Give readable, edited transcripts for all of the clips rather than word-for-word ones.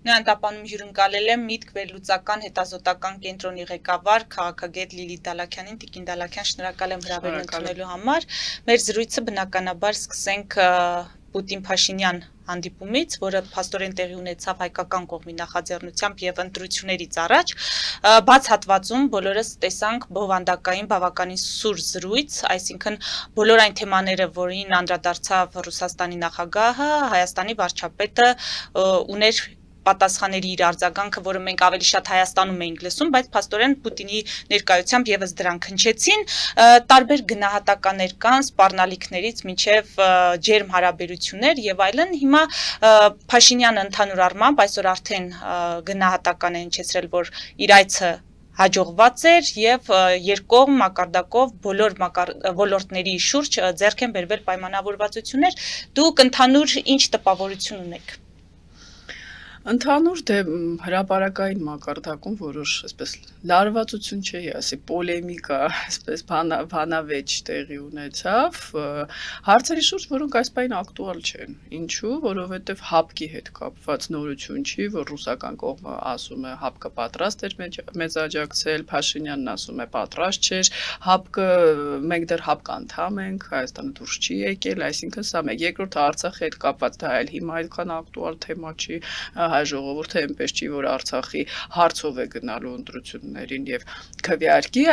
Նույնատապանում հյուրընկալել եմ Միտք վերլուծական հետազոտական կենտրոնի ղեկավար քաղաքագետ Լիլիթ Դալաքյանին, Տիկին Դալաքյան, շնորհակալ եմ հրավերն ընդունելու համար։ Մեր զրույցը բնականաբար սկսենք Պուտին-Փաշինյան հանդիպումից, որը փաստորեն տեղի ունեցավ հայկական կողմի նախաձեռնությամբ եւ ընտրություններից առաջ, բաց հատվածում բոլորս տեսանք բովանդակային բավականին սուր զրույց, այսինքն բոլոր այն թեմաները, որին անդրադարձավ Ռուսաստանի նախագահը, Հայաստանի վարչապետը ուներ պատասխաների իր արձագանքը, որը մենք ավելի շատ Հայաստանում էինք լսում, բայց փաստորեն Պուտինի ներկայությամբ եւս դրանք հնչեցին, տարբեր գնահատականներ կան, սպառնալիքներից մինչև ջերմ հարաբերություններ եւ այլն։ Հիմա Փաշինյանը într-un առմամբ այսօր արդեն գնահատական է հնչեցրել, որ իր այցը հաջողված էր եւ երկկողմ մակարդակով բոլոր ոլորտների շուրջ ձեռք են բերվել պայմանավորվածություններ։ Դուք ընդհանուր ինչ տպավորություն ունեք։ Ընդհանուր հրապարակային մակարդակում որոշ այսպես լարվածություն չի, ասի պոլեմիկա, այսպես բանավեճ տեղի ունեցավ, հարցերի շուրջ, որոնք այս պայն ակտուալ չեն։ Ինչու, որովհետև հապկի հետ կապված նորություն չի, որ ռուսական կողմը ասում է հապկը պատրաստ էր մեզ աջակցել, Փաշինյանն ասում է պատրաստ չէր, հապկը մենք դեռ հապկ անդամ ենք, Հայաստանը դուրս չի եկել, այսինքն սա մեկ, երկրորդ Արցախի հետ կապված դա էլ հիմա այդքան ակտուալ թեմա չի, ժողովուրդը այնպես չի, որ Արցախի հարցով է գնալու ընտրություններին եւ քվեարկի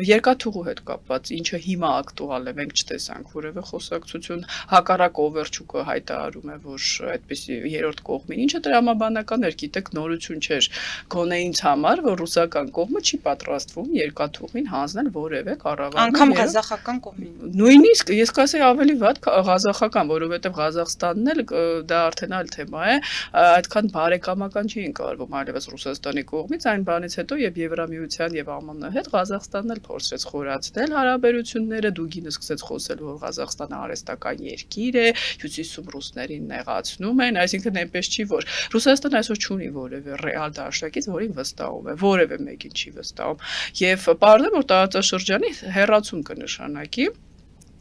երկաթուղու հետ կապված, ինչը հիմա ակտուալ է, մենք չտեսանք որևէ խոսակցություն, հակառակ Օվերչուկը հայտարարում է, որ այդպեսի երրորդ կողմին, ինչը տրամաբանական էր, գիտեք, նորություն չէր գոնե ինձ համար, որ ռուսական կողմը չի պատրաստվում երկաթուղին հանձնել որևէ կառավարման անգամ ղազախական կողմին։ Նույնիսկ ես կասեի ավելի վատ ղազախական, որովհետեւ Ղազախստանն էլ դա արդեն այլ թեմա է, այդքան բարեկամական չի ընկալվում այլևս Ռուսաստանի կողմից, այն բանից հետո եւ Եվրամիության եւ ԱՄՆ-ի հետ Ղազախստանն էլ փորձեց խորացնել հարաբերությունները, Դուգինը սկսեց խոսել, որ Ղազախստանը արհեստական երկիր է, հյուսիսում ռուսներին նեղացնում են, այսինքն այնպես չի, որ Ռուսաստանը այսօր չունի որևէ ռեալ դաշնակից, որին վստահում է, որևէ մեկին չի վստահում, եւ պարզը որ տարածաշրջանի հեռացում կնշանակի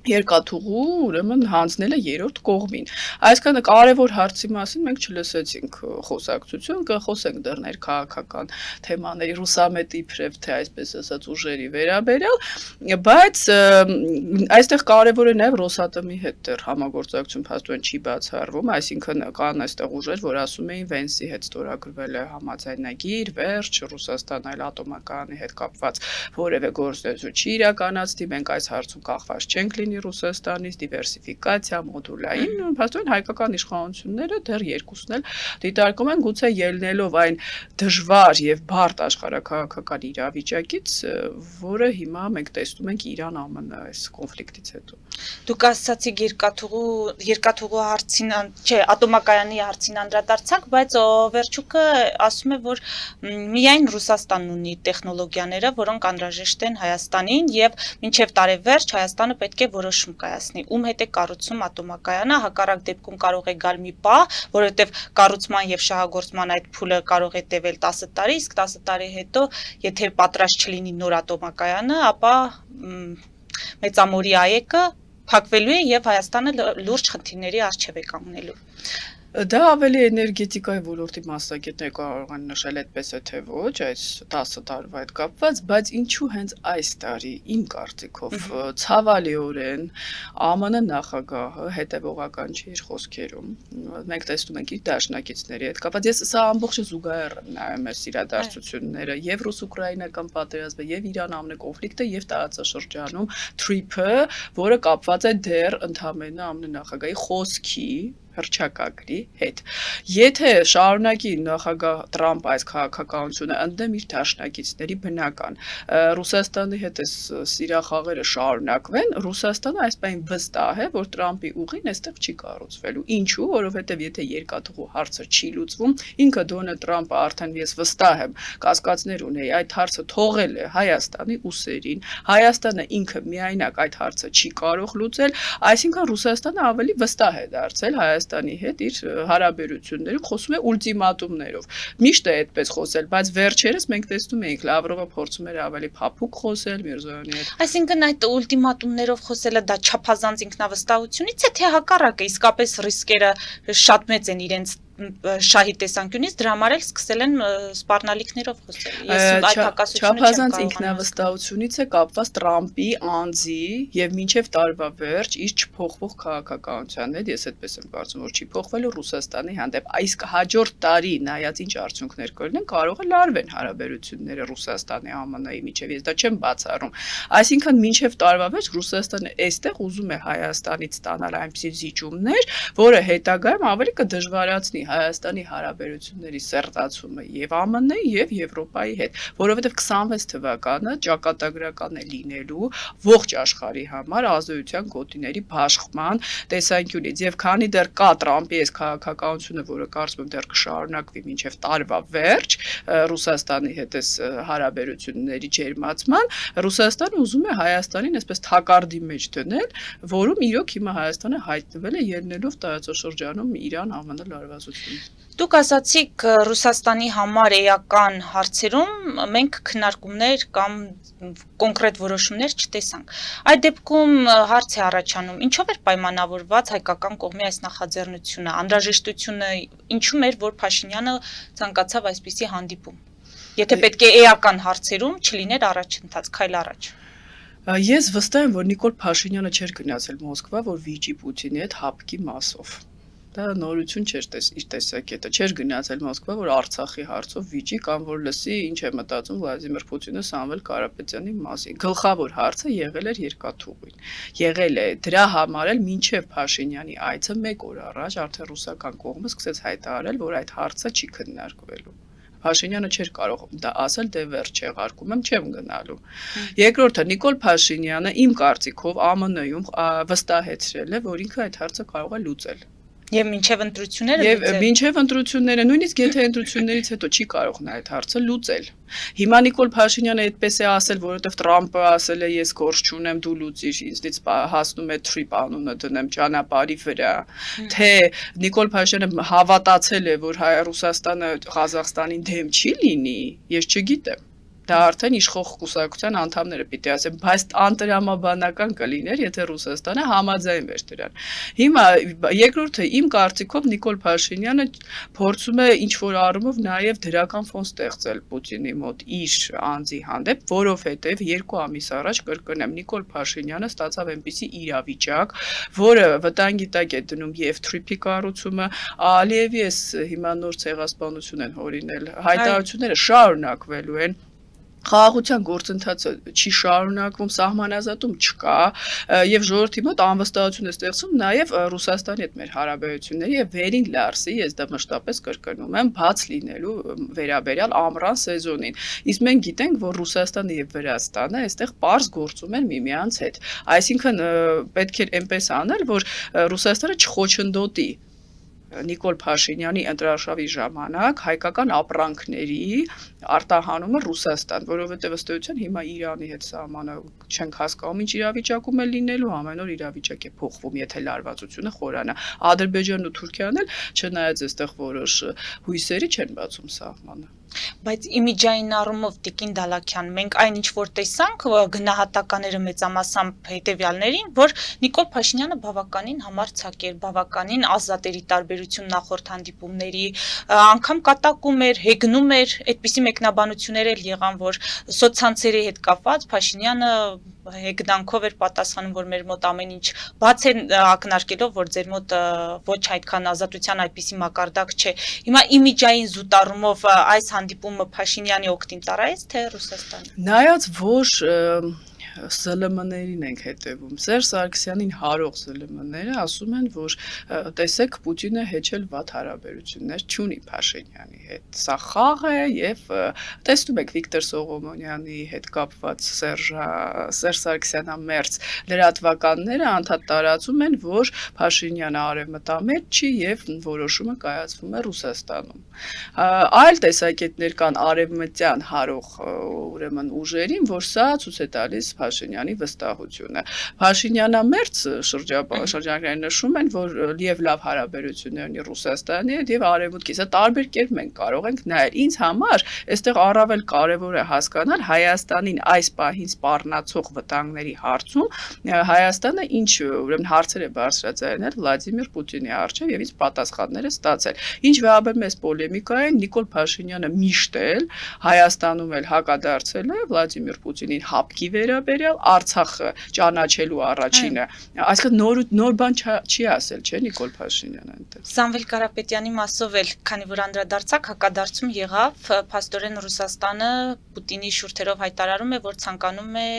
երկաթուղու ուրեմն հանձնելը երրորդ կողմին։ Այսքան կարևոր հարցի մասին մենք չլսեցինք խոսակցություն, կխոսենք դեռ ներքաղաքական թեմաների ռուսամետ իբրև թե այսպես ասած ուժերի վերաբերյալ, բայց այստեղ կարևոր է նաև Ռոսատոմի հետ դեռ համագործակցություն փաստորեն չի բացառվում, այսինքն կան այստեղ ուժեր, որ ասում էին Վենսի հետ ստորագրվել է համաձայնագիր, վերջ Ռուսաստան այլ ատոմակայանի հետ կապված որևէ գործունեություն չի իրականացնի, մենք այս հարցում կախված չենք լինի Ռուսաստանից, դիվերսիֆիկացիա, մոդուլային, փաստորեն հայկական իշխանությունները դեռ երկուսն էլ դիտարկում են գուցե ելնելով այն դժվար եւ բարդ աշխարհաքաղաքական իրավիճակից, որը հիմա մենք տեսնում ենք Իրան-ԱՄՆ այս կոնֆլիկտից հետո։ Դուք ասացիք երկաթուղու հարցին, չէ, ատոմակայանի հարցին անդրադարձանք, բայց Օվերչուկը ասում է, որ միայն Ռուսաստանն ունի տեխնոլոգիաները, որոնք անհրաժեշտ են Հայաստանին եւ մինչեւ տարեվերջ Հայաստանը պետք է որոշում կայացնի, ում հետ է կառուցում ատոմակայանը, հակառակ դեպքում կարող է գալ մի պահ, որովհետեւ կառուցման եւ շահագործման այդ փուլը կարող է տևել 10 տարի, իսկ 10 տարի հետո, եթե պատրաստ չլինի նոր ատոմակայանը, ապա մեծամորի այեկը փակվելու է եւ Հայաստանը լուրջ խնդիրների առջեւ է կանգնելու։ Դա ավելի էներգետիկայի ոլորտի մասնագետներ կարող են նշել այդպես է թե ոչ, այս 10 տարվա հետ կապված, բայց ինչու հենց այս տարի իմ կարծիքով ցավալիորեն ԱՄՆ նախագահը հետևողական չի իր խոսքերում։ Մենք տեսնում ենք իր դաշնակիցների հետ կապված, ես սա ամբողջը զուգահեռ եմ նայում այս իրադարձությունները, եւ ռուս-ուկրաինական պատերազմը, եւ Իրան-ԱՄՆ կոնֆլիկտը, եւ տարածաշրջանում TRIP-ը, որը կապված է դեռ ընդհանրապես ԱՄՆ նախագահի խոսքի հռչակագրի հետ։ Եթե շարունակի նախագահ Տրամպ այս քաղաքականությունը ընդդեմ իր դաշնակիցների բնական, Ռուսաստանի հետ այս սիրախաղերը շարունակվեն, Ռուսաստանը այս բան վստահ է, որ Տրամպի ուղին այստեղ չի կառուցվելու։ Ինչու, որովհետև եթե երկաթուղու հարցը չի լուծվում, ինքը Դոնալդ Տրամպը արդեն ես վստահ եմ, կասկածներ ունեի, այդ հարցը թողել է Հայաստանի ուսերին։ Հայաստանը ինքը միայնակ այդ հարցը չի կարող լուծել, այսինքն Ռուսաստանը ավելի վստահ է դարձել Հայաստանի հետ իր հարաբերություններում, խոսում է ուլտիմատումներով։ Միշտ է այդպես խոսել, բայց վերջերս մենք տեսնում էինք Լավրովը փորձում էր ավելի փափուկ խոսել Միրզոյանի հետ։ Այսինքն այդ ուլտիմատումներով խոսելը դա չափազանց ինքնավստահությունից է, թե հակառակը իսկապես ռիսկերը շատ մեծ են իրենց շահի տեսանկյունից դրա համար էլ սկսել են սպառնալիքներով խոսել։ Ես այդ հակասությունը չափազանց ինքնավստահությունից է կապված Տրամպի անձի եւ մինչեւ տարվա վերջ իր չփոխվող քաղաքականության հետ, ես այդպես եմ կարծում, որ չի փոխվելու Ռուսաստանի հանդեպ։ Իսկ հաջորդ տարի նայած ինչ արդյունքներ կլինեն, կարող է լարվեն հարաբերությունները Ռուսաստանի ԱՄՆ-ի միջեւ, ես դա չեմ բացառում։ Այսինքն մինչեւ տարվա վերջ Ռուսաստանը այստեղ ուզում է Հայաստանից ստանալ այնպիսի զիջումներ, որը հետագայում ավելի կդժվարացնի Հայաստանի հարաբերությունների սերտացումը եւ ԱՄՆ-ի եւ Եվրոպայի հետ, որովհետեւ 26 թվականը ճակատագրական է լինելու ողջ աշխարհի համար ազդեցության գոտիների բաշխման տեսանկյունից եւ քանի դեռ կա Տրամպի այս քաղաքականությունը, որը կարծում եմ դեռ կշարունակվի մինչեւ տարվա վերջ Ռուսաստանի հետ այս հարաբերությունների ջերմացման, Ռուսաստանը ուզում է Հայաստանին այսպես թակարդի մեջ դնել, որում իրոք հիմա Հայաստանը հայտնվել է ելնելով տարածաշրջանում Իրան-ԱՄՆ լարվածությունից։ Դուք ասացիք Ռուսաստանի համար էական հարցերում մենք քննարկումներ կամ կոնկրետ որոշումներ չտեսանք։ Այդ դեպքում հարց է առաջանում, ինչով էր պայմանավորված հայկական կողմի այս նախաձեռնությունը, անհրաժեշտությունը ինչու էր, որ Փաշինյանը ցանկացավ այսպիսի հանդիպում։ Եթե պետք է էական հարցերում չլիներ առաջընթաց, քայլ առաջ։ Ես վստահ եմ, որ Նիկոլ Փաշինյանը չէր գնացել Մոսկվա, որ վիճի Պուտինի հետ հապկի մասով։ Դա նորություն չէր իր տեսակետը, չէր գնացել Մոսկվա, որ Արցախի հարցով վիճի կամ որ լսի ինչ է մտածում Վլադիմիր Պուտինը Սամվել Կարապետյանի մասին։ Գլխավոր հարցը եղել էր երկաթուղին։ Եղել է դրա համար էլ մինչև Փաշինյանի այցը 1 օր առաջ արդեն ռուսական կողմը սկսեց հայտարարել, որ այդ հարցը չի քննարկվելու։ Փաշինյանը չէր կարող դա ասել, դե վերջ չեղարկում եմ, չեմ գնալու։ Երկրորդը Նիկոլ Փաշինյանը իմ կարծիքով ԱՄՆ-ում վստահեցրել է, որ ինքը այդ հարցը կարող է լուծել։ Եվ մինչև ընտրությունները Եվ մինչև ընտրությունները, նույնիսկ եթե ընտրություններից հետո չի կարող նա այդ հարցը լուծել։ Հիմա Նիկոլ Փաշինյանը այդպես է ասել, որովհետև Տրամպը ասել է ես գործ չունեմ, դու լուծիր, ինձնից հասնում է Trip անունը դնեմ ճանապարհի վրա, թե Նիկոլ Փաշինյանը հավատացել է, որ Ռուսաստանը Ղազախստանին դեմ չի լինի, ես չգիտեմ։ Դա արդեն իշխող կուսակցության անդամները պիտի ասեն, բայց անտրամաբանական կլիներ, եթե Ռուսաստանը համաձայնվեր դրան։ Հիմա երկրորդը իմ կարծիքով Նիկոլ Փաշինյանը փորձում է ինչ-որ առումով նաև դրական ֆոն ստեղծել Պուտինի մոտ իր անձի հանդեպ, որովհետև 2 ամիս առաջ կրկնեմ Նիկոլ Փաշինյանը ստացավ այնպիսի իրավիճակ, որը վտանգի տակ է դնում եւ Trip-ի կառուցումը, Ալիևի էս հիմա նոր ցեղասպանություն են հորինել, հայտարարությունները շարունակվելու են։ Խաղաղության գործընթացը չի շարունակվում, սահմանազատում չկա եւ ժողովրդի մոտ անվստահություն է ստեղծում նաեւ Ռուսաստանի հետ մեր հարաբերությունների եւ վերին լարսի, ես դա մշտապես կրկնում եմ, բաց լինելու վերաբերյալ ամռան սեզոնին։ Իսկ մենք գիտենք, որ Ռուսաստանը եւ Վրաստանը այստեղ པարզ գործում են միմյանց հետ։ Այսինքն պետք է այնպես անել, որ Ռուսաստանը չխոչընդոտի Նիկոլ Փաշինյանի ընտրարշավի ժամանակ հայկական ապրանքների արտահանումը Ռուսաստան, որովհետև ըստ էության հիմա Իրանի հետ սահմանը չենք հասկանում ինչ իրավիճակում է լինելու, ամեն օր իրավիճակ է փոխվում, եթե լարվածությունը խորանա։ Ադրբեջանն ու Թուրքիան էլ չնայած այստեղ որոշ հույսերի չեն բացում սահմանը։ Բայց իմիջային առումով Տիկին Դալաքյան, մենք այն ինչ որ տեսանք գնահատականները մեծամասամբ հետևյալներին, որ Նիկոլ Փաշինյանը բավականին համարձակ էր, բավականին ազատ էր տարբերություն նախորդ հանդիպումների, անգամ կատակում էր, հեգնում էր, այդպիսի մեկնաբանություններ էլ եղան, որ սոցցանցերի հետ կապված Փաշինյանը հեգնանքով էր պատասխանում, որ մեր մոտ ամեն ինչ բաց է ակնարկելով, որ ձեր մոտ ոչ այդքան ազատության այդպիսի մակարդակ չէ։ Հիմա իմիջային զուտառումով այս հանդիպումը Փաշինյանի օգտին ծառայեց, թե Ռուսաստանը։ Նայած որ ԶԼՄ-ներին ենք հետևում։ Սերժ Սարգսյանին հարող ԶԼՄ-ները ասում են, որ տեսեք Պուտինը հեչել վատ հարաբերություններ չունի Փաշինյանի հետ։ Սա խաղ է եւ տեսնում եք Վիկտոր Սողոմոնյանի հետ կապված Սերժ Սարգսյանամերձ լրատվականները անդադ տարածում են, որ Փաշինյանը արևմտամետ չի եւ որոշումը կայացվում է Ռուսաստանում։ Այլ տեսակետներ կան արևմտյան հարող ուրեմն ուժերին, որ սա ցույց է տալիս Փաշինյանի վստահությունը։ Փաշինյանամերձ շրջանակները նշում են, որ լիև լավ հարաբերություններ ունի Ռուսաստանի հետ եւ Արևմուտքի։ Սա տարբեր կերպ մենք կարող ենք նայել։ Ինձ համար այստեղ առավել կարևոր է հասկանալ Հայաստանին այս պահին սպառնացող վտանգների հարցում Հայաստանը ինչ ուրեմն հարցեր է բարձրացրել Վլադիմիր Պուտինի առջև եւ ինչ պատասխաններ է ստացել։ Ինչ վերաբերում է պոլեմիկային, Նիկոլ Փաշինյանը միշտ էլ Հայաստանում էլ հակադարձել է Վլադիմիր Պուտինին հապկի վերաբերյալ, Արցախը ճանաչելու առաջինը։ Այսինքն նոր բան չի ասել, չէ՞ Նիկոլ Փաշինյանը այնտեղ։ Սամվել Կարապետյանի մասով էլ, քանի որ անդրադարձակ, հակադարձում եղավ, փաստորեն Ռուսաստանը Պուտինի շուրթերով հայտարարում է, որ ցանկանում է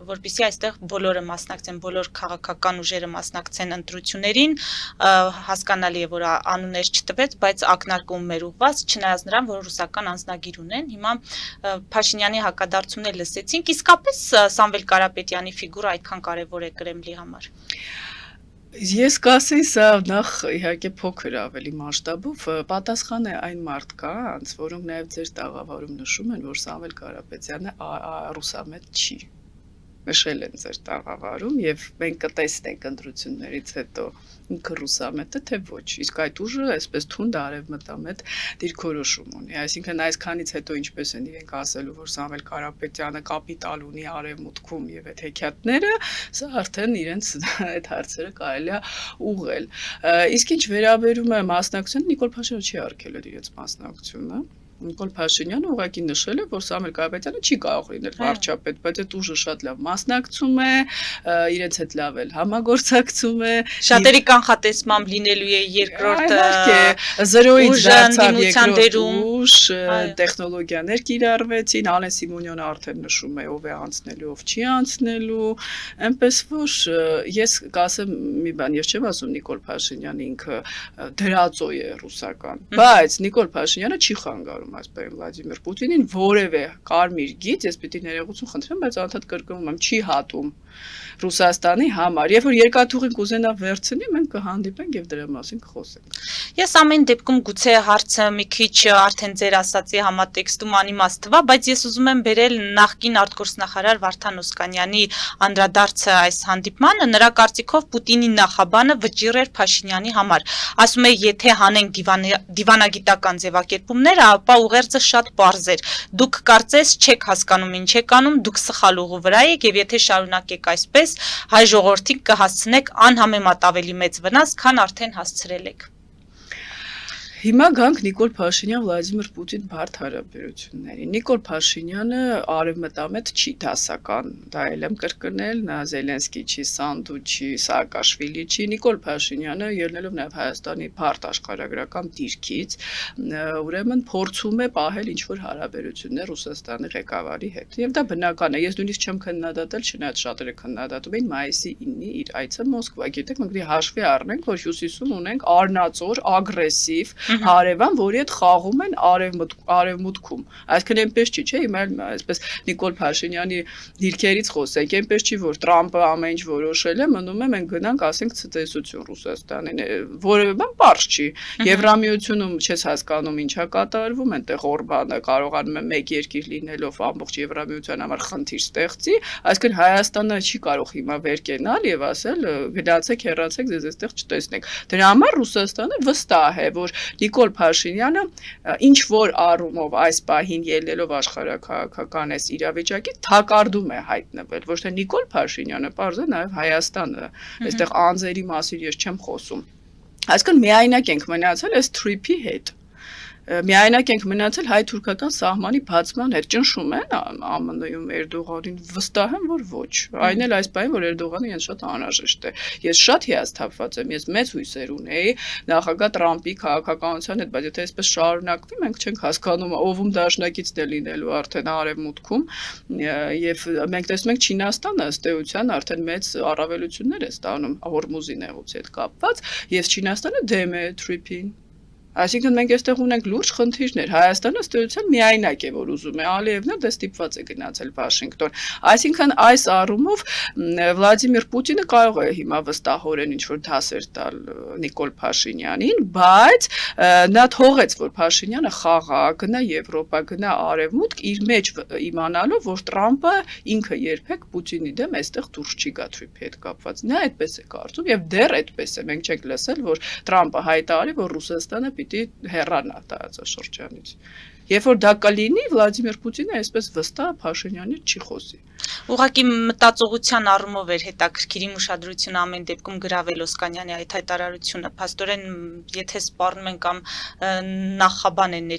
որպեսզի այստեղ բոլորը մասնակցեն, բոլոր քաղաքական ուժերը մասնակցեն ընտրություններին, հասկանալի է, որ անուններ չտվեց, բայց ակնարկումներ ուղված, չնայած նրան, որ ռուսական անձնագիր ունեն, հիմա Փաշինյանի հակադարձումներ լսեցինք, իսկապես Սամվել Կարապետյանի ֆիգուրը այդքան կարևոր է Կրեմլի համար։ Ես կասեի, սա նախ իհարկե փոքր ավելի մասշտաբով պատասխան է այն մարդկանց, որոնք նաև ձեր տաղավարում նշում են, որ Սամվել Կարապետյանը ռուսամետ չի։ Նշել են ձեր տաղավարում եւ մենք կտեսնենք ընտրություններից հետո ինքը ռուսամետ է թե ոչ, իսկ այդ ուժը այսպես թունդ արևմտամետ դիրքորոշում ունի, այսինքն այսքանից հետո ինչպես են իրենք ասելու, որ Սամվել Կարապետյանը կապիտալ ունի արևմուտքում եւ այդ հեքիաթները, սա արդեն իրենց այդ հարցերը կարելի է ուղղել, իսկ ինչ վերաբերում է մասնակցությունը, Նիկոլ Փաշինյանը չի արգելել իրենց մասնակցությունը Նիկոլ Փաշինյանը ուղղակի նշել է, որ Սամվել Կարապետյանը չի կարող լինել վարչապետ, բայց այդ ուժը շատ լավ մասնակցում է, իրենց հետ լավ էլ համագործակցում է։ Շատերի կանխատեսմամբ լինելու է երկրորդ զրոյից դարձավ երկրորդ ուժ, տեխնոլոգիաներ կիրառվեցին, Ալեն Սիմոնյանը արդեն նշում է ով է անցնելու, ով չի անցնելու, այնպես որ ես կասեմ մի բան, ես չեմ ասում Նիկոլ Փաշինյանը ինքը դրածո է ռուսական, բայց Նիկոլ Փաշինյանը չի խանգարում այսպես Վլադիմիր Պուտինին որևէ կարմիր գիծ, ես պիտի ներողություն խնդրեմ, բայց անդադ կրկնում եմ, չի հատում Ռուսաստանի համար։ Երբ որ երկաթուղին կուզենա վերցնի, մենք կհանդիպենք եւ դրա մասին կխոսենք։ Ես ամեն դեպքում գուցե հարցը մի քիչ արդեն ձեր ասացի համատեքստում անիմաստ թվա, բայց ես ուզում եմ բերել նախկին արտգործնախարար Վարդան Օսկանյանի անդրադարձը այս հանդիպմանը, նրա կարծիքով Պուտինի նախաբանը վճիռ էր Փաշինյանի համար։ Ասում է, եթե հանենք դիվանագիտական ձևակերպումները, ապա ուղերձը շատ պարզ էր։ Դուք կարծես չեք հասկանում ինչ եք անում, դուք սխալ ուղու վրա եք եւ եթե շարունակեք այսպես, հայ ժողովրդին կհասցնեք անհամեմատ ավելի մեծ վնաս, քան արդեն հասցրել եք։ Հիմա գանք Նիկոլ Փաշինյան Վլադիմիր Պուտին բարդ հարաբերությունների։ Նիկոլ Փաշինյանը արևմտամետ չի դասական, դա էլ եմ կրկնել, նա Զելենսկի չի, Սանդու չի, Սաակաշվիլի չի։ Նիկոլ Փաշինյանը ելնելով նաև Հայաստանի բարդ աշխարհագրական դիրքից, ուրեմն փորձում է պահել ինչ-որ հարաբերություններ Ռուսաստանի ղեկավարի հետ։ Եվ դա բնական է։ Ես նույնիսկ չեմ քննադատել, չնայած շատերը քննադատում էին մայիսի 9-ի իր այցը Մոսկվա։ Գիտեք, մենք դի հաշվի առնենք, որ հյուսիսում ունենք առնածոր, ագրեսիվ հարևան, որի հետ խաղում են արևմուտքում։ Այսինքն այնպես չի, չէ՞, հիմա այսպես Նիկոլ Փաշինյանի դիրքերից խոսենք, այնպես չի, որ Տրամպը ամեն ինչ որոշել է, մնում է մենք գնանք, ասենք ցտեսություն Ռուսաստանին, որևէ բան պարզ չի։ Եվրամիությունում չես հասկանում ինչա կատարվում, այնտեղ Օրբանը կարողանում է մեկ երկիր լինելով ամբողջ Եվրամիության համար խնդիր ստեղծի, այսինքն Հայաստանը չի կարող հիմա վեր կենալ եւ ասել գնացեք, հեռացեք, ձեզ այստեղ չտեսնենք։ Դրա համար Ռուսաստանը վստահ է, որ Նիկոլ Փաշինյանը ինչ որ առումով այս պահին ելնելով աշխարհաքաղաքական այս իրավիճակի թակարդում է հայտնվել, ոչ թե Նիկոլ Փաշինյանը, պարզ է նաև Հայաստանը, այստեղ անձերի մասին ես չեմ խոսում։ Այսինքն միայնակ ենք մնացել այս թրիփի հետ։ Միայնակ ենք մնացել հայ-թուրքական սահմանի բացման հետ, ճնշում են ԱՄՆ-ում Էրդողանին, վստահ եմ, որ ոչ, այն էլ այս պահին, որ Էրդողանը ինձ շատ անհրաժեշտ է, ես շատ հիասթափված եմ, ես մեծ հույսեր ունեի նախագահ Տրամպի քաղաքականության հետ, բայց եթե այսպես շարունակվի, մենք չենք հասկանում, ով դաշնակիցն է լինելու արդեն արևմուտքում, եւ մենք տեսնում ենք Չինաստանը ըստ էության արդեն մեծ առավելություններ է ստանում Հորմուզի նեղուցի հետ կապված, եւ Չինաստանը դեմ է թրիփին։ Այսինքն մենք այստեղ ունենք լուրջ խնդիրներ։ Հայաստանը ըստ էության միայնակ է, որ ուզում է, Ալիևն էլ ստիպված է գնացել Վաշինգտոն։ Այսինքն այս առումով Վլադիմիր Պուտինը կարող է հիմա վստահորեն ինչ-որ դասեր տալ Նիկոլ Փաշինյանին, բայց նա թողեց, որ Փաշինյանը խաղա, գնա Եվրոպա, գնա Արևմուտք, իր մեջ իմանալով, որ Տրամպը ինքը երբեք Պուտինի դեմ այստեղ դուրս չի գա Թրիփի հետ կապված։ Նա այդպես է կարծում եւ դեռ այդպես է։ Մենք չենք լսել, որ Տրամպը հայտարարի, որ Ռուսաստանը պիտի հեռանա տարածաշրջանից։ Երբ որ դա կլինի, Վլադիմիր Պուտինը այսպես վստահ Փաշինյանից չի խոսի։ Ուղղակի մտածողության առումով էր հետաքրքիր իմ ուշադրությունը ամեն դեպքում գրավել Օսկանյանի այդ հայտարարությունը։ Փաստորեն, եթե սպառնում են կամ նախաբան են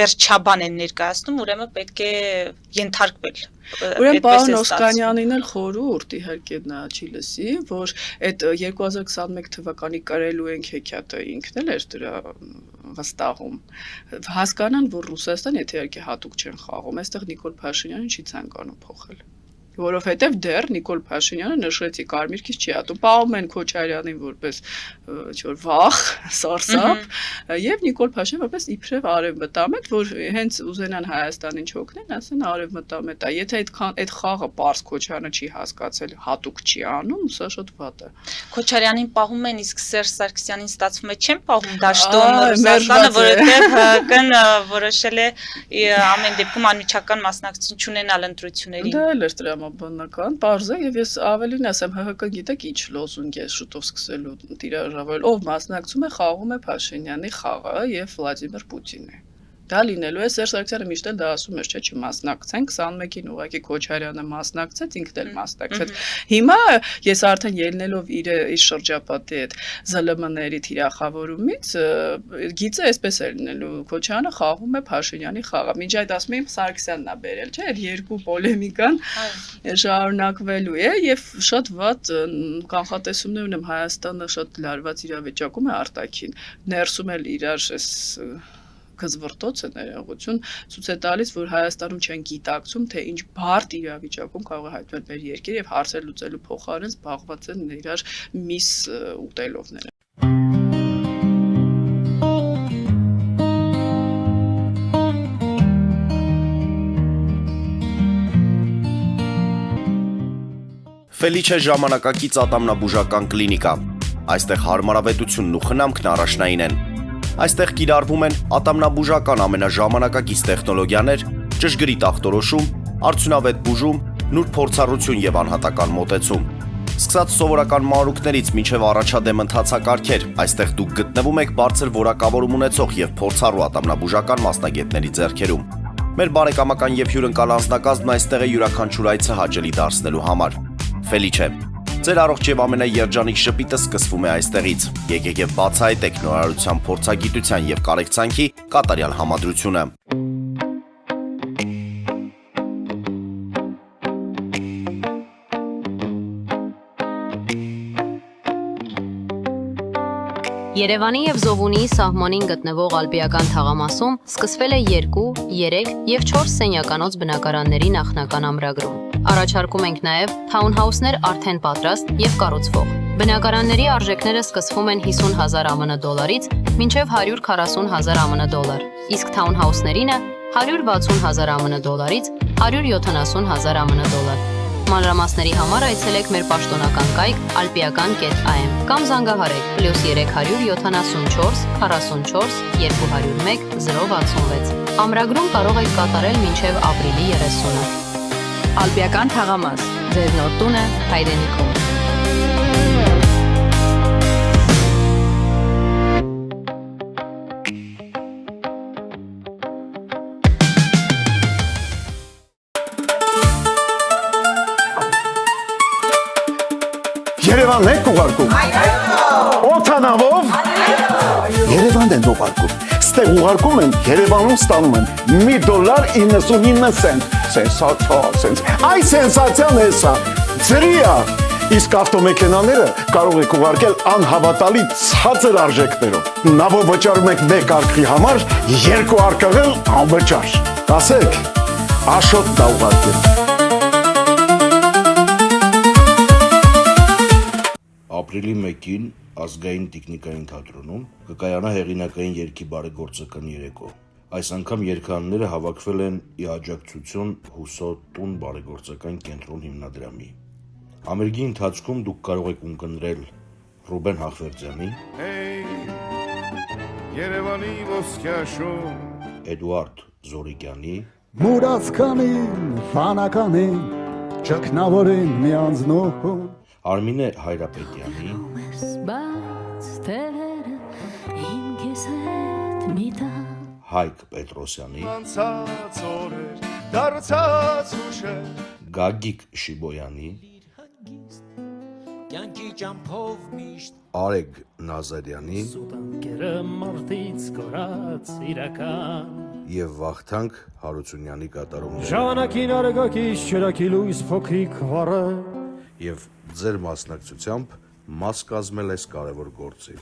վերջաբան են ներկայացնում, ուրեմն պետք է ենթարկվել։ Ուրեմն պարոն Օսկանյանին էլ խորհուրդ իհարկե նա չի լսի, որ այդ 2021 թվականի կրելու ենք հեքիաթը ինքն էլ էր դրա վստահում։ Հասկանան, որ Ռուսաստան եթե իհարկե հատուկ չեն խաղում, այստեղ Նիկոլ Փաշինյանը չի ցանկանում փոխել։ Որովհետև դեռ Նիկոլ Փաշինյանը նշեցի կարմիր քիչ չի հատում, պահում են Քոչարյանին որպես ինչ-որ վախ, սարսափ, եւ Նիկոլ Փաշինյանը որպես իբրև արևմտամետ, որ հենց ուզենան Հայաստանին չօգնեն, ասեն արևմտամետ է։ Եթե այդքան այդ խաղը Պարս Քոչարյանը չի հասկացել, հատուկ չի անում, սա շատ վատ է։ Քոչարյանին պահում են, իսկ Սերժ Սարգսյանին ստացվում է չեն պահում դաշտում Ռուսաստանը, որովհետև ՀԿ-ն որոշել է ամեն դեպքում անմիջական մասնակցություն չունենալ ընտրություններին։ Դա էլ է բնական, պարզ է եւ ես ավելին ասեմ, ՀՀԿ գիտեք ինչ լոզունգ է շուտով սկսելու տիրաժավել, ով մասնակցում է, խաղում է Փաշինյանի խաղը եւ Վլադիմիր Պուտինը։ Դա լինելու է Սերժ Սարգսյանը միշտ էլ դա ասում էր, չէ՞, չմասնակցեն, 21-ին ուղղակի Քոչարյանը մասնակցեց, ինքն էլ մասնակցեց։ Հիմա ես արդեն ելնելով իր շրջապատի այդ ԶԼՄ-ների թիրախավորումից, գիծը այսպես է լինելու, Քոչարյանը խաղում է Փաշինյանի խաղը։ Մինչ այդ ասում եմ Սարգսյանն է բերել, չէ՞, այդ երկու պոլեմիկան շարունակվելու է եւ շատ վատ կանխատեսումներ ունեմ Հայաստանը շատ լարված իրավիճակում է արտաքին։ Ներսում էլ իրար էս գզվռտոց է ներողություն ցույց է տալիս, որ Հայաստանում չեն գիտակցում, թե ինչ բարդ իրավիճակում կարող է հայտնվել մեր երկիրը եւ հարցեր լուծելու փոխարեն զբաղված են իրար միս ուտելով։ Ֆելիչե ժամանակակից ատամնաբուժական կլինիկա։ Այստեղ հարմարավետությունն ու խնամքն առաջնային են։ Այստեղ կիրառվում են ատամնաբուժական ամենաժամանակակից տեխնոլոգիաներ, ճշգրիտ ախտորոշում, արդյունավետ բուժում, նուրբ փորձառություն եւ անհատական մոտեցում։ Սկսած սովորական մանրուքներից մինչև առաջադեմ ընթացակարգեր, այստեղ դուք գտնվում եք բարձր որակավորում ունեցող եւ փորձառու ատամնաբուժական մասնագետների ձեռքերում։ Մեր բարեկամական եւ հյուրընկալ անձնակազմն այստեղ է յուրաքանչյուր այցը հաճելի դարձնելու համար։ Ֆելիչե, ձեր առողջ եւ ամենաերջանիկ շպիտը սկսվում է այստեղից։ Եկեք եւ բացահայտեք նորարարության փորձագիտության եւ կարեկցանքի կատարյալ համադրությունը։ Երևանի եւ Զովունիի սահմանին գտնվող Ալպիական թաղամասում սկսվել է 2, 3 եւ 4 սենյականոց բնակարանների նախնական ամրագրում։ Առաջարկում ենք նաեւ թաունհաուսներ արդեն պատրաստ եւ կառուցվող։ Բնակարանների արժեքները սկսվում են 50,000 ԱՄՆ դոլարից մինչև 140,000 ԱՄՆ դոլար, իսկ թաունհաուսներինը 160,000 ԱՄՆ դոլարից 170,000 ԱՄՆ դոլար։ Մանրամասների համար այցելեք մեր պաշտոնական կայք alpiakan.am կամ զանգահարեք +374 44 201 066։ Ամրագրում կարող եք կատարել մինչև ապրիլի 30-ը։ Ալպիական թաղամաս, ձեր նոր տունը հայրենիքում։ Երևանն եք ուղարկում։ Օթանավով։ Երևանն են ուղարկում։ Ստեղ ուղարկում են, Երևանում ստանում են $1.99 Սենսացիա։ Այ սենսացիան է սա։ Ծրիա։ Իսկ ավտոմեքենաները կարող եք ուղարկել անհավատալի ցածր արժեքներով։ Նավով վճարում եք 1 արկղի համար, 2 արկղել անվճար։ Ասեք, Աշոտն է ուղարկել։ Ապրիլի 1-ին ազգային տիկնիկային թատրոնում կկայանա հեղինակային երգի բարեգործական երեկո։ Այս անգամ երգանները հավաքվել են ի աջակցություն Հուսո տուն բարեգործական կենտրոն հիմնադրամի։ Համերգի ընթացքում դուք կարող եք ունկնդրել Ռուբեն Հախվերդյանի, Երևանի ոսկյաշուն, Էդուարդ Զորիկյանի, Մուրացկանին, ֆանականին, ճգնավորին մի անձնոհ Արմինե Հայրապետյանի, Հայկ Պետրոսյանի, անցած օրեր, դարձած ուշեր, Գագիկ Շիբոյանի, կյանքի ճամփով միշտ Արեգ Նազարյանի սուտանկերը մարդից կորած իրական եւ Վախթանգ Հարությունյանի կատարումները Ժամանակին արագակից չրակի լույս փոքրիկ վառը եւ ձեր մասնակցությամբ մաս կազմել այս կարևոր գործի։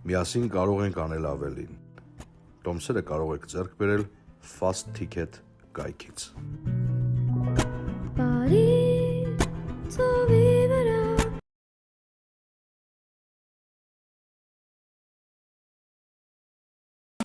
Միասին կարող ենք անել ավելին։ Տոմսերը կարող եք ձեռք բերել Fast Ticket կայքից։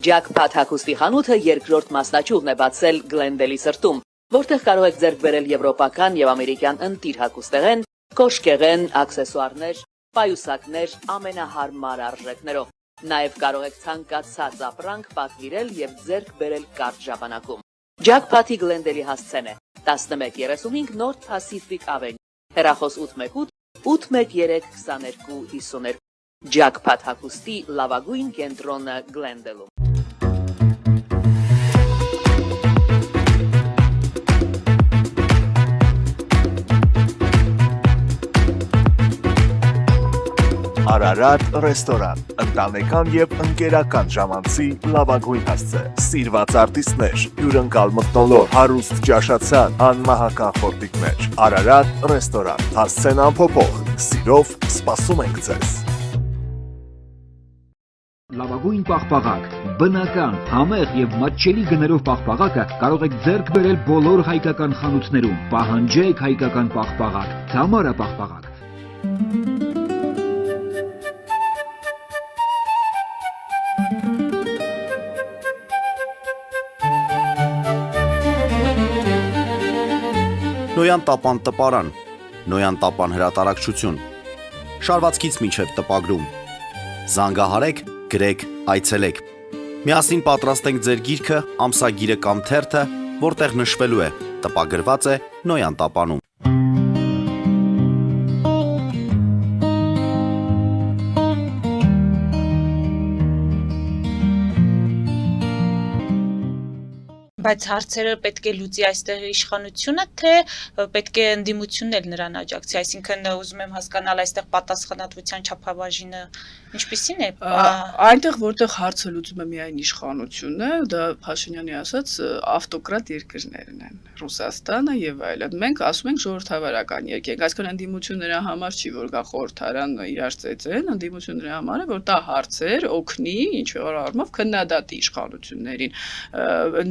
Ջաքփաթ հագուստի խանութը երկրորդ մասնաճյուղն է բացել Գլենդելի սրտում, որտեղ կարող եք ձեռք բերել եվրոպական եւ ամերիկյան ընտիր հագուստեղեն, կոշկեղեն, աքսեսուարներ, պայուսակներ ամենահարմար արժեքներով։ Նաեւ կարող եք ցանկացած ապրանք պատվիրել եւ ձեռք բերել կարճ ժամանակում։ Ջաքփաթի Գլենդելի հասցեն է 1135 North Pacific Avenue, հեռախոս 818 813 2252 Ջաքփաթ հագուստի լավագույն կենտրոնը Գլենդելում։ Արարատ ռեստորան, ընտանեկան եւ ընկերական ժամանցի լավագույն հասցե, սիրված արտիստներ, հյուրընկալ մթնոլորտ, հարուստ ճաշացան, անմահական խորտիկներ։ Արարատ ռեստորան, հասցեն անփոփոխ, սիրով սպասում ենք ձեզ։ Լավագույն պաղպաղակ, բնական, համեղ եւ մատչելի գներով պաղպաղակը կարող եք ձեռք բերել բոլոր հայկական խանութներում։ Պահանջեք հայկական պաղպաղակ, Թամարա պաղպաղակ։ Նոյան տապան տպարան, Նոյան տապան հրատարակչություն, շարվածքից մինչև տպագրում, զանգահարեք, գրեք, այցելեք, միասին պատրաստենք ձեր գիրքը, ամսագիրը կամ թերթը, որտեղ նշվելու է, տպագրված է Նոյան տապանում։ Բայց հարցերը պետք է լուծի այստեղ իշխանությունը, թե պետք է ընդդիմությունն էլ նրան աջակցի, այսինքն ուզում եմ հասկանալ այստեղ պատասխանատվության չափաբաժինը ինչպիսին է։ Այնտեղ որտեղ հարցը լուծում է միայն իշխանությունը, դա Փաշինյանի ասած ավտոկրատ երկրներն են, Ռուսաստանը եւ այլն։ Մենք ասում ենք ժողովրդավարական երկեր, այսինքն ընդդիմություն նրա համար չի, որ գա խորհրդարան իրար ծեծեն, ընդդիմություն նրա համար է, որ դա հարցեր օգնի ինչ որ առումով քննադատի իշխանություններին։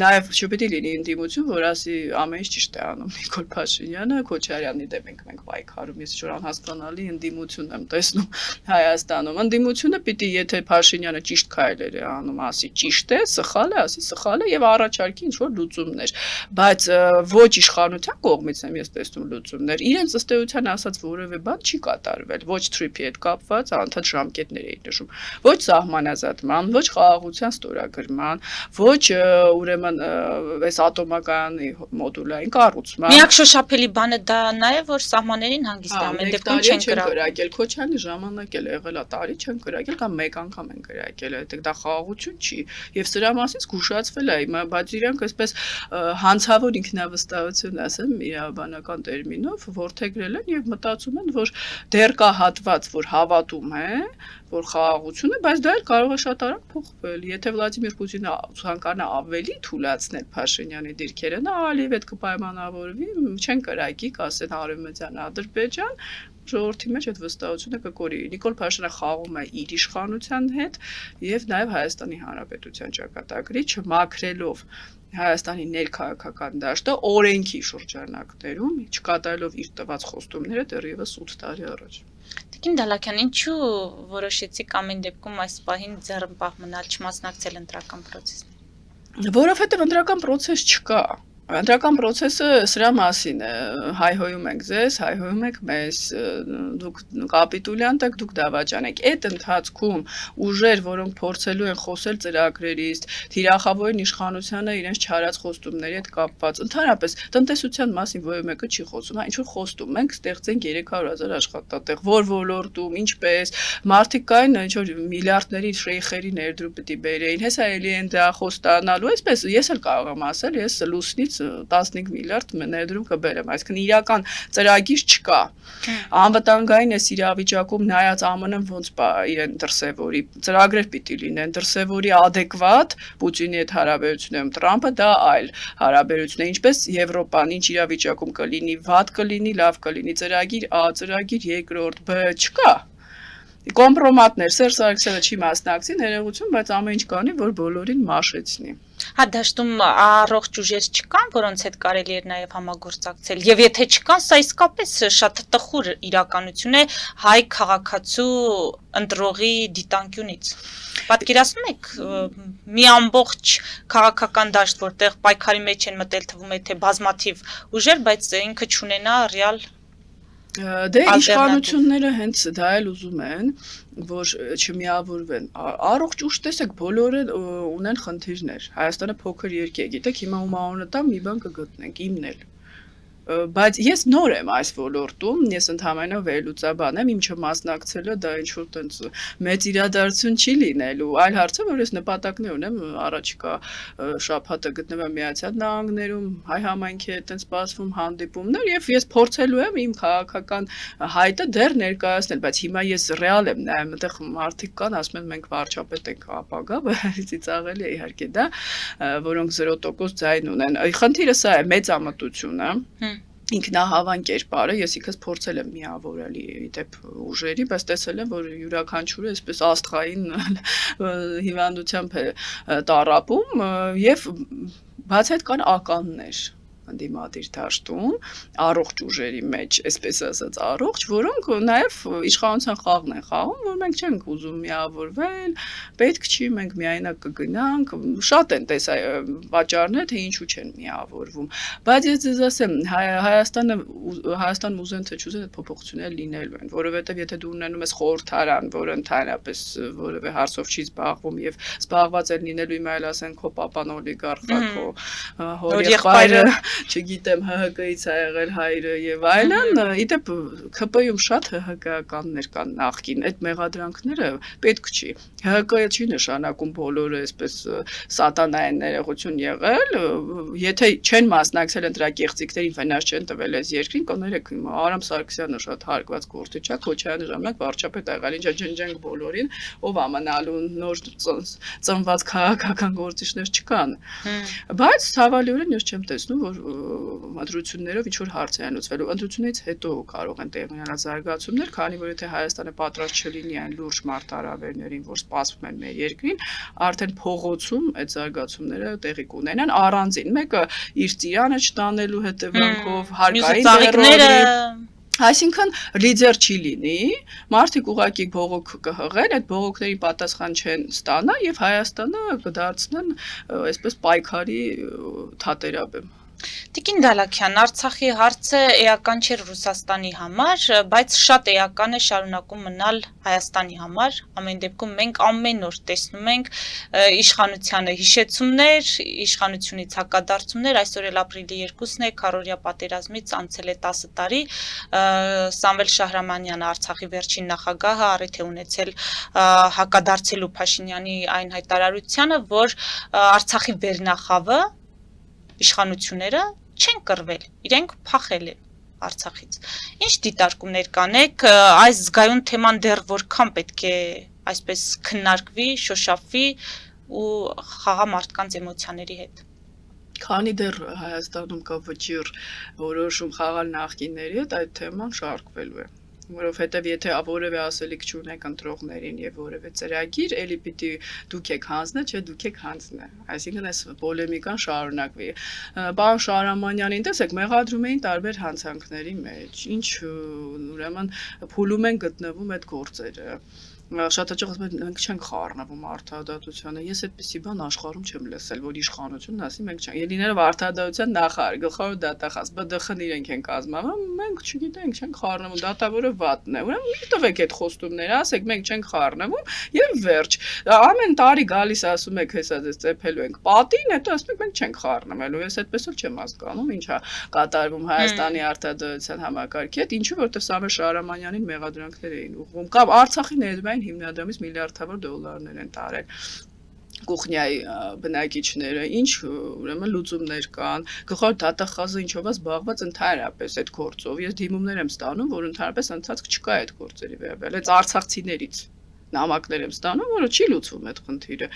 Նաեւ չպետք է լինի ընդդիմություն, որ ասի ամեն ինչ ճիշտ է անում Նիկոլ Փաշինյանը, Քոչարյանի դեմ ենք պայքարում, ես ինչ-որ անհասկանալի ընդդիմություն եմ տեսնում Հայաստանում։ Ընդդիմությունը պիտի, եթե Փաշինյանը ճիշտ քայլեր է անում, ասի ճիշտ է, սխալ է, ասի սխալ է եւ առաջարկի ինչ-որ լուծումներ, բայց ոչ իշխանության կողմից եմ ես տեսնում լուծումներ։ Իրենց ըստ էության ասած որևէ բան չի կատարվել, ոչ թրիփի հետ կապված, անդադ ժամկետներ էին նշում, ոչ սահմանազատման, ոչ խաղաղության ստորագրման, ոչ ուրեմն այս ատոմակայանի մոդուլային կառուցման։ Միակ շոշափելի բանը դա նա է, որ սահմաններին հանգիստ է, ամեն դեպքում չեն կրակել, Քոչյանի ժամանակ էլ եղել է, տարի չեն կրակել կամ մեկ անգամ են կրակել, դա խաղաղություն չի, եւ սրա մասին զգուշացվել է, բայց իրանք այսպես հանցավոր ինքնավստահություն, ասեմ, իրավաբանական տերմինով, ворթեգրել են եւ մտածում են, որ դեռ կա հատված, որ հավատում է, որ խաղաղություն է, բայց դա էլ կարող է շատ արագ փոխվել։ Եթե Վլադիմիր Պուտինը ցանկանա ավելի թույլատնել Փաշինյանի դիրքերը, նա ալիվ հետ կպայմանավորվի, չեն կրակի, կասեն Արևմտյան Ադրբեջան, ժողովրդի մեջ այդ վստահությունը կկորի։ Նիկոլ Փաշինյանը խաղում է իր իշխանության հետ եւ նաեւ Հայաստանի Հանրապետության ճակատագրի չմաքրելով Հայաստանի ներքաղաքական դաշտը օրենքի շրջանակներում, չկատարելով իր տված խոստումները դեռևս 8 տարի առաջ։ Տիկին Դալաքյան, ինչու որոշեցիք ամեն դեպքում այս պահին ձեռնպահ մնալ, չմասնակցել ընտրական process-ին։ Որովհետեւ ընտրական process չկա։ Ընտրական process-ը սրա մասին է, հայհոյում ենք ձեզ, հայհոյում եք մեզ, դուք կապիտուլյանտ եք, դուք դավաճան եք։ Այդ ընթացքում ուժեր, որոնք փորձելու են խոսել ծրագրերից, թիրախավորեն իշխանությանը իրենց չարած խոստումների հետ կապված։ Ընդհանրապես տնտեսության մասին որևէ մեկը չի խոսում, հա, ինչ որ խոստում ենք, ստեղծենք 300,000 աշխատատեղ, որ ոլորտում, ինչպես, մարդիկ կային, ինչ որ միլիարդների շեյխերի ներդրում պետք է բերեին, հեսա էլի են դա խոստանալու, այսպես ես էլ կարող եմ ասել, ես լուսնից 15 միլիարդ ներդրում կբերեմ, այսինքն իրական ծրագիր չկա։ Անվտանգային այս իրավիճակում նայած ԱՄՆ-ն ոնց իրեն դրսևորի, ծրագրեր պիտի լինեն, դրսևորի adekvat Պուտինի հետ հարաբերություններում, Տրամփը դա այլ հարաբերություն է, ինչպես Եվրոպան ինչ իրավիճակում կլինի, վատ կլինի, լավ կլինի, ծրագիր A, ծրագիր երկրորդ, B չկա։ Կոմպրոմատներ, Սերժ Սարգսյանը չի մասնակցի, ներողություն, բայց ամեն ինչ կանի, որ բոլորին մաշեցնի։ Հա դաշտում առողջ ուժեր չկան, որոնց հետ կարելի էր նաև համագործակցել։ Եվ եթե չկան, սա իսկապես շատ տխուր իրականություն է հայ քաղաքացու ընտրողի դիտանկյունից։ Պատկերացնում եք մի ամբողջ քաղաքական դաշտ, որտեղ պայքարի մեջ են մտել, թվում է թե բազմաթիվ ուժեր, բայց ինքը չունենա ռեալ Դե իշխանությունները հենց դա էլ ուզում են, որ չմիավորվեն։ Առողջ ուժ տեսեք, բոլորը ունեն խնդիրներ։ Հայաստանը փոքր երկիր է, գիտեք, հիմա ում անունը տամ մի բան կգտնենք, իմն էլ։ Բայց ես նոր եմ այս ոլորտում, ես ընդհանրապես վերլուծաբան եմ, իմ չմասնակցելը դա ինչ որ տենց մեծ իրադարձություն չի լինելու, այլ հարցը, որ ես նպատակներ ունեմ առաջիկա շաբաթը գտնվեմ Միացյալ Նահանգներում, հայ համայնքի հետ տենց սպասվում հանդիպումներ եւ ես փորձելու եմ իմ քաղաքական հայտը դեռ ներկայացնել, բայց հիմա ես ռեալ եմ նայում, այդտեղ մարդիկ կան, ասում են մենք վարչապետ ենք ապագա, բայց ծիծաղելի է իհարկե դա, որոնք 0% ձայն ունեն։ Խնդիրը սա է, մեծամտությունը ինքնահավան կերպարը, ես իքս փորձել եմ միավորել իդեպ ուժերի, բայց տեսել եմ, որ յուրաքանչյուրը այսպես աստղային հիվանդությամբ է տառապում եւ բաց այդ կան ականներ դիմադիր դաշտում, առողջ ուժերի մեջ, այսպես ասած առողջ, որոնք նաև իշխանության խաղն են խաղում, որ մենք չենք ուզում միավորվել, պետք չի, մենք միայնակ կգնանք, շատ են տեսա պատճառներ, թե ինչու չեն միավորվում, բայց ես ձեզ ասեմ, Հայաստանում ուզեն թե չուզեն այդ փոփոխությունները լինելու են, որովհետև եթե դու ունենում ես խորհրդարան, որը ընդհանրապես որևէ հարցով չի զբաղվում եւ զբաղված է լինելու իմ այլ ասեն քո պապան օլիգարխա, քո հորեղբայրը չգիտեմ ՀՀԿ-ից ա եղել հայրը եւ այլն, իդեպ ԿՊ-ում շատ ՀՀԿ-ականներ կան նախքին, այդ մեղադրանքները պետք չի։ ՀՀԿ-ը չի նշանակում բոլորը այսպես սատանային ներողություն եղել, եթե չեն մասնակցել ընտրակեղծիքներին, վնաս չեն տվել այս երկրին, կներեք Արամ Սարգսյանը շատ հարգված գործիչ է, Քոչարյանը ժամանակ վարչապետ ա եղել, ինչա ջնջենք բոլորին, ով ամանալու նոր ծնված քաղաքական գործիչներ չկան։ Բայց ցավալիորեն ես չեմ տեսնում, որ ընտրություններով ինչ որ հարց են լուծվելու։ Ընտրությունից հետո կարող են տեղի ունենալ զարգացումներ, քանի որ եթե Հայաստանը պատրաստ չլինի այն լուրջ մարտահրավերներին, որ սպասվում են մեր երկրին, արդեն փողոցում այդ զարգացումները տեղի կունենան առանձին։ Մեկը իր ծիրանը չտանելու հետևանքով, հարկային տերորի Այսինքն լիդեր չի լինի, մարդիկ ուղղակի բողոք կհղեն, այդ բողոքների պատասխան չեն ստանա եւ Հայաստանը կդարձնեն այսպես պայքարի թատերաբեմ։ Տիկին Դալաքյան, Արցախի հարցը էական չէ Ռուսաստանի համար, բայց շատ էական է շարունակում մնալ Հայաստանի համար։ Ամեն դեպքում մենք ամեն օր տեսնում ենք իշխանությանը հիշեցումներ, իշխանությունից հակադարձումներ, այսօր էլ ապրիլի 2-ն է, քառօրյա պատերազմից անցել է 10 տարի։ Սամվել Շահրամանյանը, Արցախի վերջին նախագահը, առիթ է ունեցել հակադարձելու Փաշինյանի այն հայտարարությանը, որ Արցախի վերնախավը իշխանությունները չեն կռվել, իրենք փախել են Արցախից։ Ինչ դիտարկումներ կանեք, այս զգայուն թեման դեռ որքան պետք է այսպես քննարկվի, շոշափվի ու խաղա մարդկանց էմոցիաների հետ։ Քանի դեռ Հայաստանում կա վճիռ որոշում խաղալ նախկինների հետ, այդ թեման շարքվելու է։ որովհետև եթե որևէ ասելիք չունեք ընտրողներին եւ որևէ ծրագիր, ելի պիտի դուք եք հանձնել, չէ, դուք եք հանձնել։ Այսինքն այս պոլեմիկան շարունակվի։ Պարոն Շահրամանյանին տեսեք, մեղադրում էին տարբեր հանցանքների մեջ, ինչ ուրեմն փուլում են գտնվում այդ գործերը։ Շատ հաճախ ասում են մենք չենք խառնվում արդարադատությանը։ Ես այդպիսի բան աշխարհում չեմ լսել, որ իշխանությունն ասի մենք չենք։ Ելիներով արդարադատության նախարար, գլխավոր դատախազ, ԲԴԽ-ն իրենք են կազմավորում, մենք չգիտենք, չենք խառնվում, դատավորը վատն է։ Ուրեմն մի տվեք այդ խոստումները, ասեք մենք չենք խառնվում եւ վերջ։ Ամեն տարի գալիս ասում եք հեսա ձեզ ծեփելու ենք պատին, հետո ասում եք մենք չենք խառնվելու։ Ես այդպես էլ չեմ հասկանում, ինչա կատարվում Հայաստանի արդարադատության համակարգի հետ, ինչու որովհետեւ Սամվել Շահրամանյանին մեղադրանքներ էին ուղղում, կամ Արցախի ներդրումային հիմնադրամից միլիարդավոր դոլարներ են տարել կուխնյայի բնակիչները, ինչ ուրեմն լուծումներ կան, գլխավոր դատախազը ինչով է զբաղված ընդհանրապես այդ գործով։ Ես դիմումներ եմ ստանում, որ ընդհանրապես ընթացք չկա այդ գործերի վերաբերյալ, այդ արցախցիներից նամակներ եմ ստանում, որը չի լուծվում այդ խնդիրը։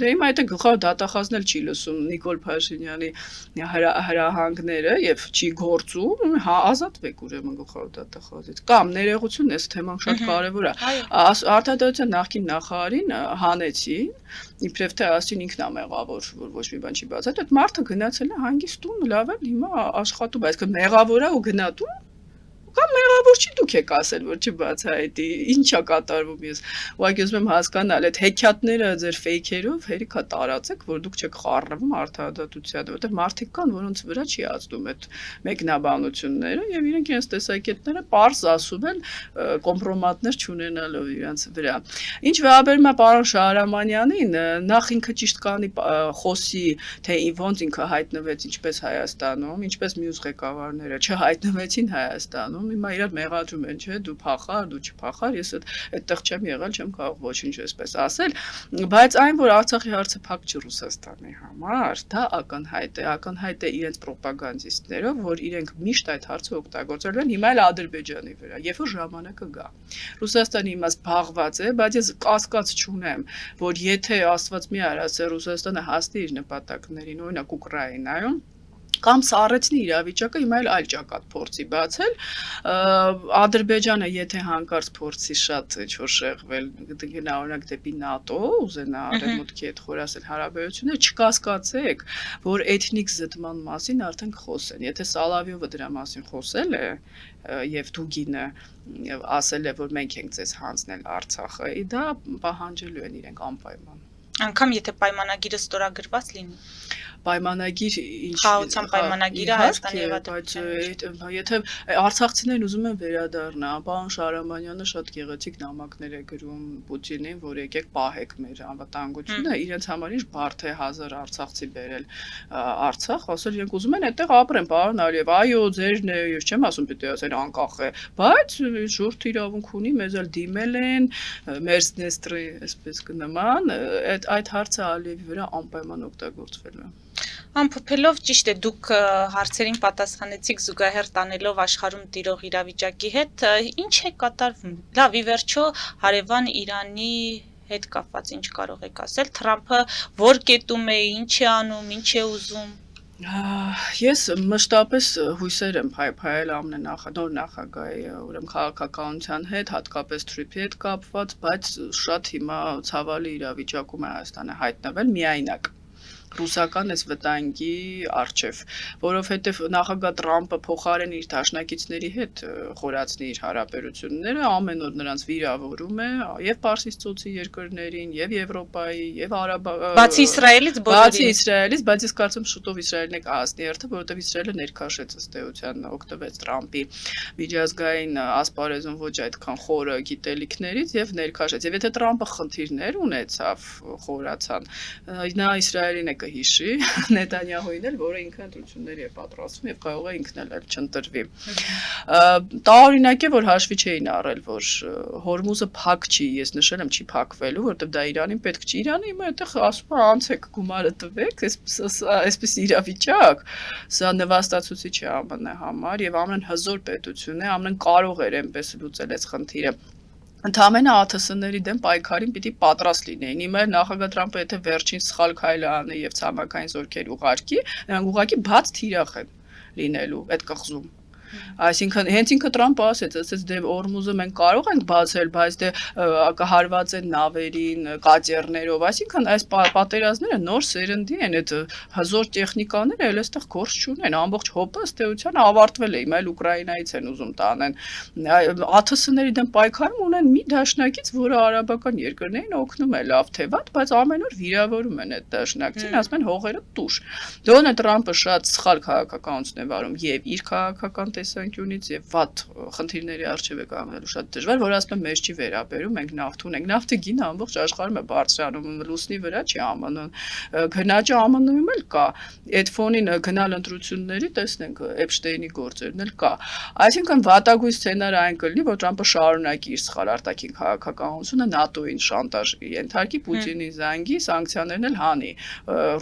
Դե հիմա այդ գլխավոր դատախազն էլ չի լսում Նիկոլ Փաշինյանի հրահանգները եւ չի գործում, հա ազատվեք ուրեմն գլխավոր դատախազից։ Կամ ներողություն, այս թեման շատ կարեւոր է։ Արդարադատության նախկին նախարարին հանեցին, իբրև թե ասին ինքն է մեղավոր, որ ոչ մի բան չի բացել։ Այդ մարդը գնացել է հանգիստ տուն, լավ է, հիմա աշխատում, այսինքն մեղավոր է ու գնա տուն։ Կամ մեղավոր չի դուք եք ասել, որ չբացահայտի, ինչա կատարվում ես։ Ուղղակի ուզում եմ հասկանալ, այդ հեքիաթները ձեր ֆեյքերով հերիքա տարածեք, որ դուք չեք խառնվում արդարադատությանը, որտեղ մարդիկ կան, որոնց վրա չի ազդում այդ մեկնաբանությունները, եւ իրենք իրենց տեսակետները պարզ ասում են կոմպրոմատներ չունենալով իրենց վրա։ Ինչ վերաբերում է պարոն Շահրամանյանին, նախ ինքը ճիշտ կանի խոսի, թե ոնց ինքը հայտնվեց ինչպես Հայաստանում, ինչպես մյուս ղեկավարները չհայտնվեցին Հայաստանում։ Հիմա իրար մեղադրում են, չէ, դու փախար, դու չփախար, ես այդտեղ չեմ եղել, չեմ կարող ոչինչ այսպես ասել, բայց այն, որ Արցախի հարցը փակ չի Ռուսաստանի համար, դա ակնհայտ է իրենց ռոպագանդիստներով, որ իրենք միշտ այդ հարցը օգտագործել են, հիմա էլ Ադրբեջանի վրա, երբ որ ժամանակը գա։ Ռուսաստանը հիմա զբաղված է, բայց ես կասկած չունեմ, որ եթե Աստված մի արած է Ռուսաստանը հասնի իր նպատակներին, օրինակ Ուկրաինայում, կամ սառեցնի իրավիճակը հիմա էլ այլ ճակատ փորձի բացել Ադրբեջանը եթե հանկարծ փորձի շատ ինչ-որ շեղվել գնա օրինակ դեպի ՆԱՏՕ ուզենա արևմուտքի հետ խորասել հարաբերությունները չկասկածեք որ էթնիկ զտման մասին արդեն խոսեն եթե Սալավիովը դրա մասին խոսել է եւ Դուգինը ասել է որ մենք ենք ձեզ հանձնել Արցախը դա պահանջելու են իրենք անպայման անգամ եթե պայմանագիրը ստորագրված լինի պայմանագիր ինչ խաղաղության պայմանագիրը Հայաստանի եւ Ադրբեջանի եթե արցախցիներն ուզում են վերադառնալ պարոն Շահրամանյանը շատ գեղեցիկ նամակներ է գրում Պուտինին որ եկեք պահեք մեր անվտանգությունը իրենց համար ինչ բարդ է 1000 արցախցի բերել Արցախ ասել իրենք ուզում են այդտեղ ապրեն պարոն Ալիև այո ձերն է ես չեմ ասում պիտի ասեն անկախ է բայց ժողովուրդ իրավունք ունի մեզ էլ դիմել են Մերսնեստրի այսպես կնման այդ հարցը Ալիևի վրա անպայման օգտագործվելու է Ամփոփելով ճիշտ է դուք հարցերին պատասխանեցիք զուգահեռ տանելով աշխարհում տիրող իրավիճակի հետ ինչ է կատարվում լավ ի վերջո հարևան Իրանի հետ կապված ինչ կարող եք ասել Թրամփը որ կետում է ինչ է անում ինչ է ուզում Ես մշտապես հույսեր եմ փայփայել նոր նախագահի ուրեմն քաղաքականության հետ, հատկապես Թրիփի հետ կապված, բայց շատ հիմա ցավալի իրավիճակում է Հայաստանը հայտնվել միայնակ ռուսական այս վտանգի արչև, որովհետև նախագահ Տրամփը փոխարեն իր դաշնակիցների հետ խորացնի իր հարաբերությունները, ամեն օր նրանց վիրավորում է եւ Պարսից ծոցի երկրներին, եւ Եվրոպայի, եւ Բացի Իսրայելից բայց ես կարծում շուտով Իսրայելն է կհասնի երթը, որովհետև Իսրայելը ներքաշեց ըստ էության օգտվեց Տրամփի միջազգային ասպարեզում ոչ այդքան խորը գիտելիքներից եւ ներքաշեց։ Եվ եթե Տրամփը խնդիրներ ունեցավ, խորացան, նա Իսրայելին է հիշի Նետանյահուին էլ, որը ինքը ընտրությունների է պատրաստվում եւ կարող է ինքն էլ չընտրվի։ Տարօրինակ է, որ հաշվի չէին առել, որ Հորմուզը փակ չի, ես նշել եմ, չի փակվելու, որովհետեւ դա Իրանին պետք չի։ Իրանը հիմա այդտեղ ասում է, անցեք գումարը տվեք, այսպես իրավիճակ, սա նվաստացուցիչ է ԱՄՆ համար եւ ամեն հզոր պետություն է, ամեն կարող էր այնպես լուծել այս խնդիրը։ Ընդհանրապես ԱԹՍ-ների դեմ պայքարին պիտի պատրաստ լինեին։ Հիմա նախագահ Տրամփը եթե վերջին սխալ քայլը անի եւ ցամաքային զորքեր ուղարկի, նրանք ուղղակի բաց թիրախ են լինելու այդ կղզում։ Այսինքն հենց ինքը Տրամպը ասեց դե Օրմուզը մենք կարող ենք բացել, բայց դե կհարված են նավերին, կատերներով, այսինքն այս պատերազմները նոր սերնդի են, այդ հզոր տեխնիկաները էլ այստեղ գործ չունեն, ամբողջ հոպը ըստ էության ավարտվել է, հիմա էլ Ուկրաինայից են ուզում տանեն։ ԱԹՍ-ների դեմ պայքարում ունեն մի դաշնակից, որը արաբական երկրներին օգնում է լավ թե վատ, բայց ամեն օր վիրավորում են այդ դաշնակցին, ասում են հողերը տուր։ Դոնալդ Տրամպը շատ սխալ քաղաքականություն է վարում եւ իր քաղաքական տեսանկյունից եւ վատ խնդիրների առջեւ է կանգնելու շատ դժվար, որ ասում եմ մեզ չի վերաբերում, մենք նավթ ունենք, նավթի գինը ամբողջ աշխարհում է բարձրանում, լուսնի վրա չի ԱՄՆ-ն, գնաճը ԱՄՆ-ում էլ կա, այդ ֆոնին գնալ ընտրությունների տեսնենք Էփշտեյնի գործերն էլ կա, այսինքն վատագույն սցենարը այն կլինի, որ Տրամպը շարունակի իր սխալ արտաքին քաղաքականությունը ՆԱՏՕ-ին շանտաժ ենթարկի, Պուտինի զանգի, սանկցիաներն էլ հանի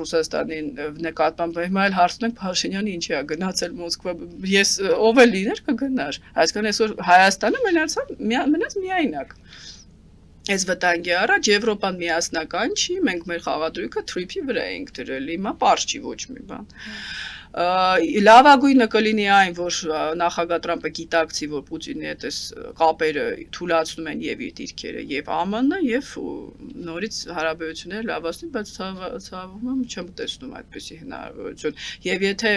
Ռուսաստանի նկատմամբ, հիմա էլ հարցնում ենք Փաշինյանը ինչի է գնացել Մոսկվա, ես ով է լիներ կգնար, այսինքն այսօր Հայաստանը մնաց միայնակ։ Այս վտանգի առաջ Եվրոպան միասնական չի, մենք մեր խաղադրույքը թրիփի վրա ենք դրել, հիմա պարզ չի ոչ մի բան։ Լավագույնը կլինի այն, որ նախագահ Տրամպը գիտակցի, որ Պուտինի հետ այս կապերը թուլացնում են եւ իր դիրքերը եւ ԱՄՆ-ը եւ նորից հարաբերությունները լավացնի, բայց ցավում եմ չեմ տեսնում այդպիսի հնարավորություն։ Եվ եթե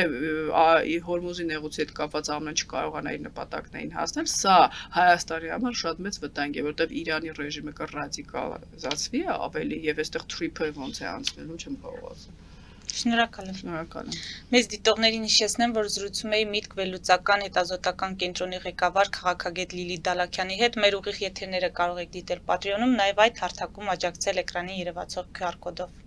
Հորմուզի նեղուցի հետ կապված ԱՄՆ-ը չկարողանա իր նպատակներին հասնել, սա Հայաստանի համար շատ մեծ վտանգ է, որտեղ Իրանի ռեժիմը կռադիկալիզացվի ավելի եւ այստեղ թրիփը ոնց է անցնելու չեմ կարող ասել։ Շնորհակալ եմ։ Մեզ դիտողներին հիշեցնեմ, որ զրուցում էի Միտք վերլուծական հետազոտական կենտրոնի ղեկավար քաղաքագետ Լիլիթ Դալաքյանի հետ։ Մեր ուղիղ եթերները կարող եք դիտել Patreon-ում, նաև այդ հարթակում աջակցել էկրանին երևացող QR կոդով։